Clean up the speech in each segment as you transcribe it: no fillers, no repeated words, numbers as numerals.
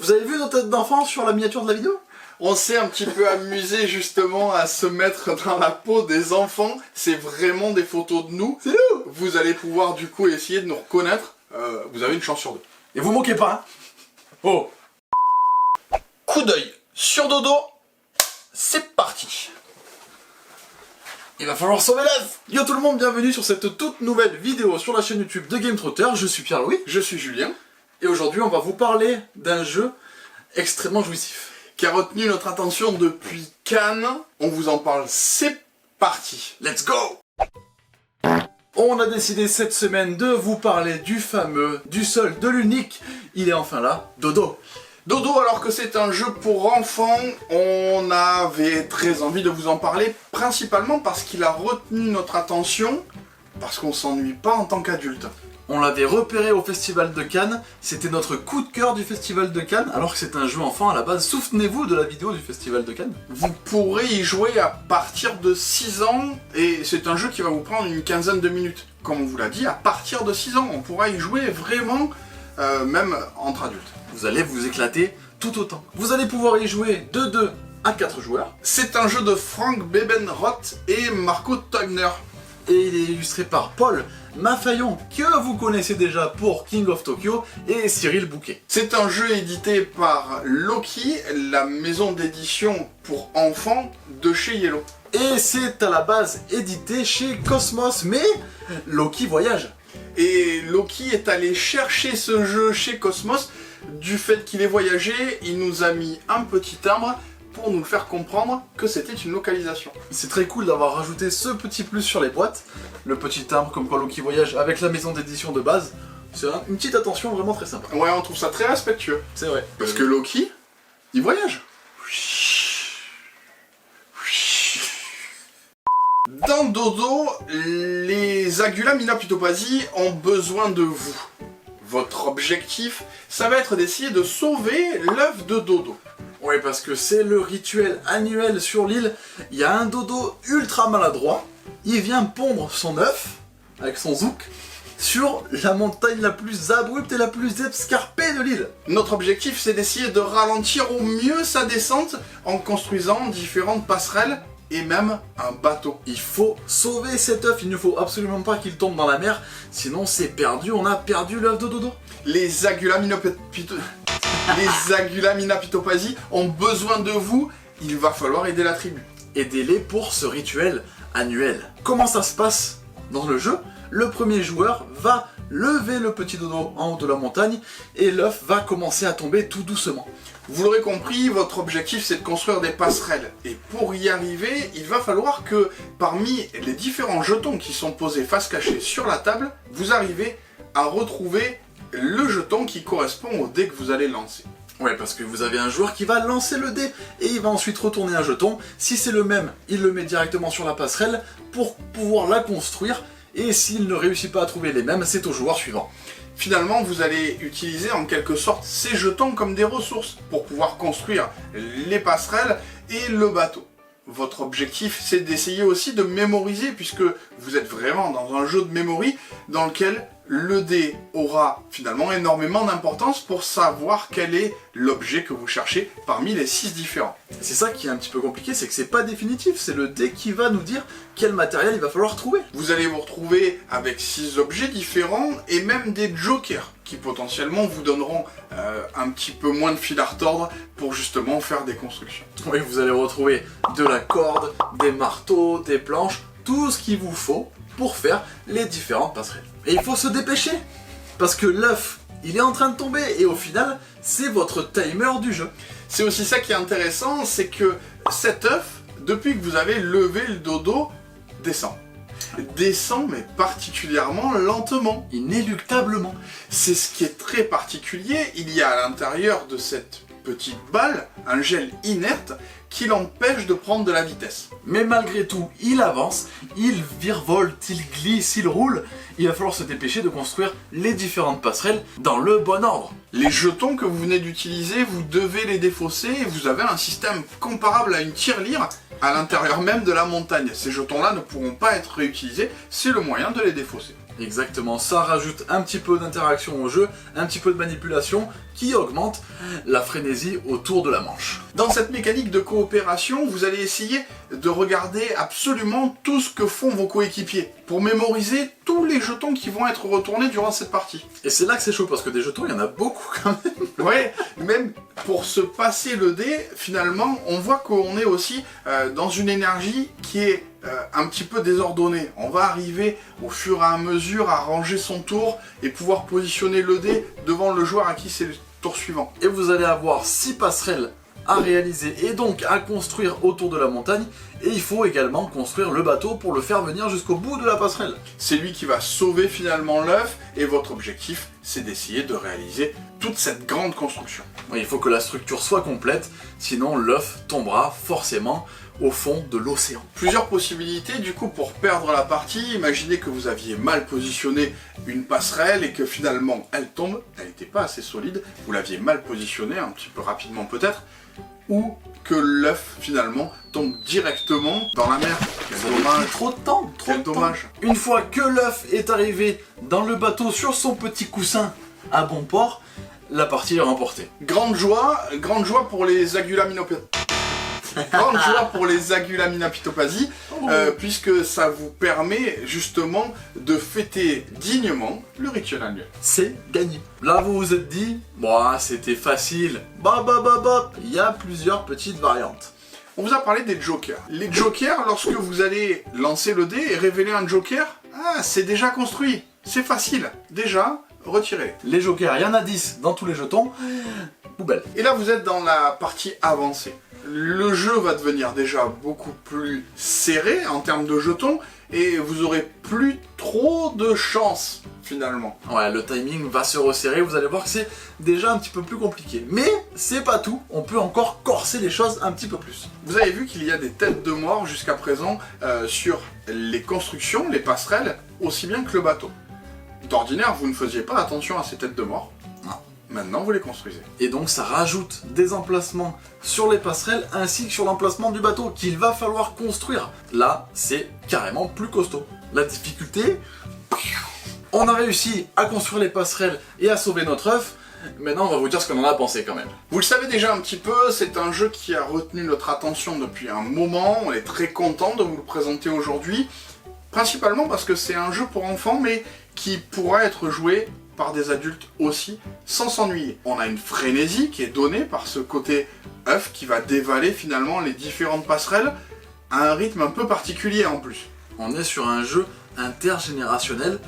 Vous avez vu nos têtes d'enfant sur la miniature de la vidéo? On s'est un petit peu amusé justement à se mettre dans la peau des enfants. C'est vraiment des photos de nous. C'est nous. Vous allez pouvoir du coup essayer de nous reconnaître. Vous avez une chance sur deux. Et vous moquez pas, hein? Oh. Coup d'œil sur Dodo. C'est parti. Il va falloir sauver l'œuf. Yo tout le monde, bienvenue sur cette toute nouvelle vidéo sur la chaîne YouTube de Game Trotter. Je suis Pierre-Louis. Je suis Julien. Et aujourd'hui on va vous parler d'un jeu extrêmement jouissif. Qui a retenu notre attention depuis Cannes. On vous en parle, c'est parti. Let's go. On a décidé cette semaine de vous parler du fameux, du seul, de l'unique. Il est enfin là, Dodo. Dodo, alors que c'est un jeu pour enfants, on avait très envie de vous en parler, principalement parce qu'il a retenu notre attention, parce qu'on s'ennuie pas en tant qu'adulte. On l'avait repéré au Festival de Cannes, c'était notre coup de cœur du Festival de Cannes, alors que c'est un jeu enfant à la base. Souvenez-vous de la vidéo du Festival de Cannes. Vous pourrez y jouer à partir de 6 ans, et c'est un jeu qui va vous prendre une quinzaine de minutes. Comme on vous l'a dit, à partir de 6 ans, on pourra y jouer vraiment, même entre adultes. Vous allez vous éclater tout autant. Vous allez pouvoir y jouer de 2 à 4 joueurs. C'est un jeu de Frank Bebenroth et Marco Teubner. Et il est illustré par Paul Mafayon, que vous connaissez déjà pour King of Tokyo, et Cyril Bouquet. C'est un jeu édité par Loki, la maison d'édition pour enfants de chez Yellow. Et c'est à la base édité chez Cosmos, mais Loki voyage. Et Loki est allé chercher ce jeu chez Cosmos. Du fait qu'il ait voyagé, il nous a mis un petit timbre pour nous faire comprendre que c'était une localisation. C'est très cool d'avoir rajouté ce petit plus sur les boîtes, le petit timbre comme quoi Loki voyage avec la maison d'édition de base. C'est une petite attention vraiment très sympa. Ouais, on trouve ça très respectueux. C'est vrai. Parce que Loki, il voyage. Dans Dodo, les Agula Minapitopasi ont besoin de vous. Votre objectif, ça va être d'essayer de sauver l'œuf de Dodo. Ouais, parce que c'est le rituel annuel sur l'île. Il y a un Dodo ultra maladroit. Il vient pondre son œuf avec son zouk sur la montagne la plus abrupte et la plus escarpée de l'île. Notre objectif, c'est d'essayer de ralentir au mieux sa descente en construisant différentes passerelles et même un bateau. Il faut sauver cet œuf, il ne faut absolument pas qu'il tombe dans la mer, sinon c'est perdu, on a perdu l'œuf de Dodo. Les Agula Minapitopasi ont besoin de vous, il va falloir aider la tribu. Aidez-les pour ce rituel annuel. Comment ça se passe dans le jeu? Le premier joueur va lever le petit Dodo en haut de la montagne et l'œuf va commencer à tomber tout doucement. Vous l'aurez compris, votre objectif c'est de construire des passerelles. Et pour y arriver, il va falloir que parmi les différents jetons qui sont posés face cachée sur la table, vous arrivez à retrouver le jeton qui correspond au dé que vous allez lancer. Ouais, parce que vous avez un joueur qui va lancer le dé et il va ensuite retourner un jeton. Si c'est le même, il le met directement sur la passerelle pour pouvoir la construire. Et s'il ne réussit pas à trouver les mêmes, c'est au joueur suivant. Finalement, vous allez utiliser en quelque sorte ces jetons comme des ressources pour pouvoir construire les passerelles et le bateau. Votre objectif, c'est d'essayer aussi de mémoriser, puisque vous êtes vraiment dans un jeu de mémoire dans lequel le dé aura finalement énormément d'importance pour savoir quel est l'objet que vous cherchez parmi les 6 différents. C'est ça qui est un petit peu compliqué, c'est que c'est pas définitif, c'est le dé qui va nous dire quel matériel il va falloir trouver. Vous allez vous retrouver avec 6 objets différents et même des jokers qui potentiellement vous donneront un petit peu moins de fil à retordre pour justement faire des constructions. Oui, vous allez retrouver de la corde, des marteaux, des planches, tout ce qu'il vous faut pour faire les différentes passerelles. Et il faut se dépêcher, parce que l'œuf, il est en train de tomber, et au final, c'est votre timer du jeu. C'est aussi ça qui est intéressant, c'est que cet œuf, depuis que vous avez levé le dodo, descend. Descend, mais particulièrement lentement. Inéluctablement. C'est ce qui est très particulier, il y a à l'intérieur de cette petite balle un gel inerte qui l'empêche de prendre de la vitesse. Mais malgré tout, il avance, il virevolte, il glisse, il roule. Il va falloir se dépêcher de construire les différentes passerelles dans le bon ordre. Les jetons que vous venez d'utiliser, vous devez les défausser et vous avez un système comparable à une tirelire à l'intérieur même de la montagne. Ces jetons-là ne pourront pas être réutilisés, c'est le moyen de les défausser. Exactement, ça rajoute un petit peu d'interaction au jeu, un petit peu de manipulation qui augmente la frénésie autour de la manche. Dans cette mécanique de coopération, vous allez essayer de regarder absolument tout ce que font vos coéquipiers pour mémoriser tous les jetons qui vont être retournés durant cette partie. Et c'est là que c'est chaud parce que des jetons, il y en a beaucoup quand même. Ouais, même pour se passer le dé, finalement, on voit qu'on est aussi dans une énergie qui est un petit peu désordonnée. On va arriver au fur et à mesure à ranger son tour et pouvoir positionner le dé devant le joueur à qui c'est le tour suivant. Et vous allez avoir 6 passerelles à réaliser et donc à construire autour de la montagne. Et il faut également construire le bateau pour le faire venir jusqu'au bout de la passerelle. C'est lui qui va sauver finalement l'œuf et votre objectif, c'est d'essayer de réaliser toute cette grande construction. Oui, il faut que la structure soit complète, sinon l'œuf tombera forcément au fond de l'océan. Plusieurs possibilités du coup pour perdre la partie. Imaginez que vous aviez mal positionné une passerelle et que finalement elle tombe, elle n'était pas assez solide, vous l'aviez mal positionnée, un petit peu rapidement peut-être, ou que l'œuf finalement tombe directement dans la mer. Quel dommage. Trop de temps, trop Quel de temps. dommage. Une fois que l'œuf est arrivé dans le bateau sur son petit coussin à bon port, la partie est remportée. Grande joie pour les Agulaminapitopathies, puisque ça vous permet justement de fêter dignement le rituel annuel. C'est gagné. Là vous vous êtes dit, bon c'était facile, il y a plusieurs petites variantes. On vous a parlé des jokers. Les jokers, lorsque vous allez lancer le dé et révéler un joker, c'est déjà construit, c'est facile, déjà retiré. Les jokers, il y en a 10 dans tous les jetons, poubelle. Et là vous êtes dans la partie avancée. Le jeu va devenir déjà beaucoup plus serré en termes de jetons et vous aurez plus trop de chance finalement. Ouais, le timing va se resserrer, vous allez voir que c'est déjà un petit peu plus compliqué. Mais c'est pas tout, on peut encore corser les choses un petit peu plus. Vous avez vu qu'il y a des têtes de mort jusqu'à présent sur les constructions, les passerelles, aussi bien que le bateau. D'ordinaire, vous ne faisiez pas attention à ces têtes de mort. Non. Maintenant, vous les construisez. Et donc ça rajoute des emplacements sur les passerelles ainsi que sur l'emplacement du bateau qu'il va falloir construire. Là, c'est carrément plus costaud. La difficulté, on a réussi à construire les passerelles et à sauver notre œuf. Maintenant, on va vous dire ce qu'on en a pensé quand même. Vous le savez déjà un petit peu, c'est un jeu qui a retenu notre attention depuis un moment. On est très content de vous le présenter aujourd'hui. Principalement parce que c'est un jeu pour enfants, mais qui pourra être joué par des adultes aussi, sans s'ennuyer. On a une frénésie qui est donnée par ce côté œuf qui va dévaler finalement les différentes passerelles à un rythme un peu particulier en plus. On est sur un jeu intergénérationnel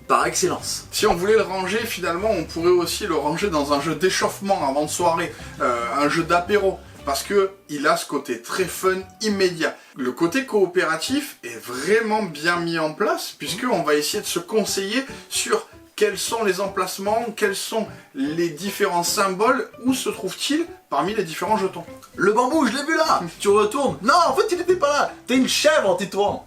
par excellence. Si on voulait le ranger, finalement, on pourrait aussi le ranger dans un jeu d'échauffement avant de soirée, un jeu d'apéro, parce que il a ce côté très fun, immédiat. Le côté coopératif est vraiment bien mis en place, puisqu'on va essayer de se conseiller sur quels sont les emplacements, quels sont les différents symboles, où se trouve-t-il parmi les différents jetons. Le bambou, je l'ai vu là. Tu retournes. Non, en fait, il était pas là. T'es une chèvre, tais-toi.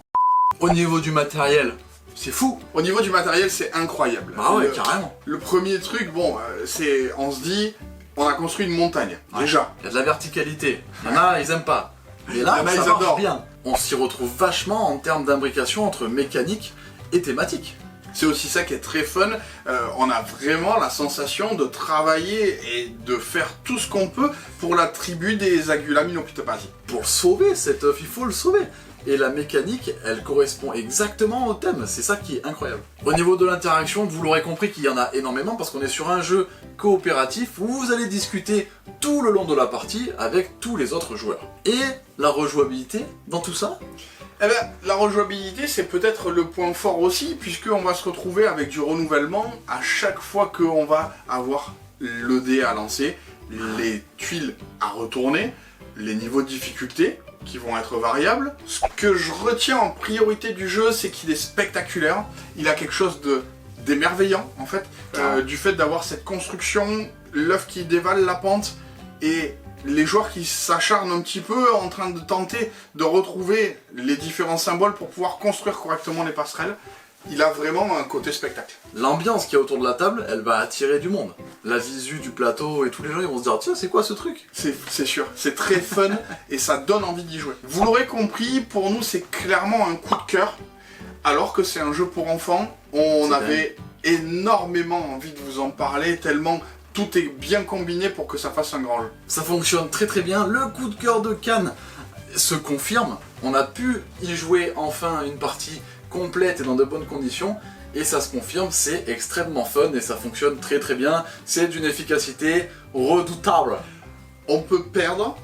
Au niveau du matériel, c'est fou. Au niveau du matériel, c'est incroyable. Ah ouais, carrément. Le premier truc, bon, c'est, on se dit, on a construit une montagne, déjà. Il y a de la verticalité. Il y en a, ils aiment pas. Mais là, Il y en a, ça ils marche adorent. bien. On s'y retrouve vachement en termes d'imbrication entre mécanique et thématique. C'est aussi ça qui est très fun, on a vraiment la sensation de travailler et de faire tout ce qu'on peut pour la tribu des Agulaminopitopathies. Pour sauver cet œuf, il faut le sauver. Et la mécanique, elle correspond exactement au thème, c'est ça qui est incroyable. Au niveau de l'interaction, vous l'aurez compris qu'il y en a énormément parce qu'on est sur un jeu coopératif où vous allez discuter tout le long de la partie avec tous les autres joueurs. Et la rejouabilité dans tout ça, Eh bien, la rejouabilité, c'est peut-être le point fort aussi, puisqu'on va se retrouver avec du renouvellement à chaque fois qu'on va avoir le dé à lancer, les tuiles à retourner, les niveaux de difficulté qui vont être variables. Ce que je retiens en priorité du jeu, c'est qu'il est spectaculaire, il a quelque chose d'émerveillant en fait, du fait d'avoir cette construction, l'œuf qui dévale la pente, et les joueurs qui s'acharnent un petit peu en train de tenter de retrouver les différents symboles pour pouvoir construire correctement les passerelles. Il a vraiment un côté spectacle. l'ambiance qu'il y a autour de la table, elle va attirer du monde. La visu du plateau et tous les gens ils vont se dire tiens c'est quoi ce truc? C'est sûr, c'est très fun et ça donne envie d'y jouer. Vous l'aurez compris, pour nous c'est clairement un coup de cœur. Alors que c'est un jeu pour enfants, On C'est avait énormément envie de vous en parler, tellement tout est bien combiné pour que ça fasse un grand jeu. Ça fonctionne très très bien, le coup de cœur de Cannes se confirme, on a pu y jouer enfin une partie complète et dans de bonnes conditions, et ça se confirme, c'est extrêmement fun et ça fonctionne très très bien, c'est d'une efficacité redoutable. On peut perdre,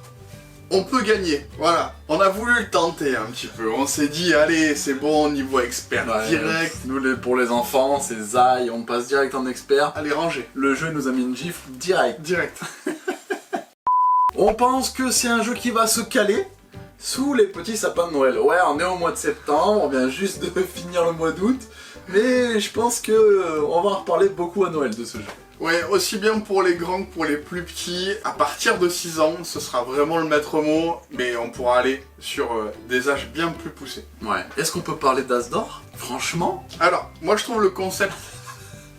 on peut gagner, voilà. On a voulu le tenter un petit peu, on s'est dit allez c'est bon, niveau expert direct. Nous pour les enfants, c'est Zai, on passe direct en expert. Allez ranger. Le jeu nous a mis une gifle direct. Direct. On pense que c'est un jeu qui va se caler sous les petits sapins de Noël. Ouais, on est au mois de septembre, on vient juste de finir le mois d'août, mais je pense que on va en reparler beaucoup à Noël de ce jeu. Ouais, aussi bien pour les grands que pour les plus petits, à partir de 6 ans, ce sera vraiment le maître mot, mais on pourra aller sur des âges bien plus poussés. Ouais. Est-ce qu'on peut parler d'As d'or? Franchement? Alors, moi je trouve le concept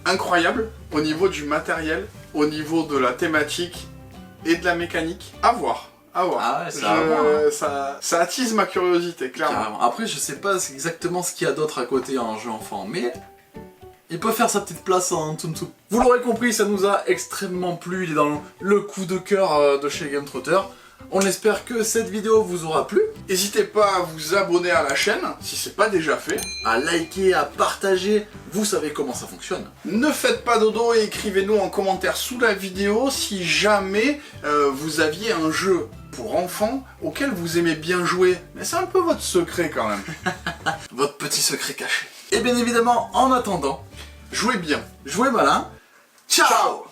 incroyable, au niveau du matériel, au niveau de la thématique et de la mécanique. À voir. À voir. Ah ouais, ça à voir, hein. Ça attise ma curiosité, clairement. Carrément. Après, je sais pas exactement ce qu'il y a d'autre à côté en jeu enfant, mais il peut faire sa petite place en Tsum Tsum. Vous l'aurez compris, ça nous a extrêmement plu, il est dans le coup de cœur de chez Game Trotter. On espère que cette vidéo vous aura plu. N'hésitez pas à vous abonner à la chaîne, si c'est pas déjà fait. À liker, à partager, vous savez comment ça fonctionne. Ne faites pas dodo et écrivez-nous en commentaire sous la vidéo si jamais vous aviez un jeu pour enfants auquel vous aimez bien jouer. Mais c'est un peu votre secret quand même. Votre petit secret caché. Et bien évidemment, en attendant, Jouez bien. jouez malin. Ciao.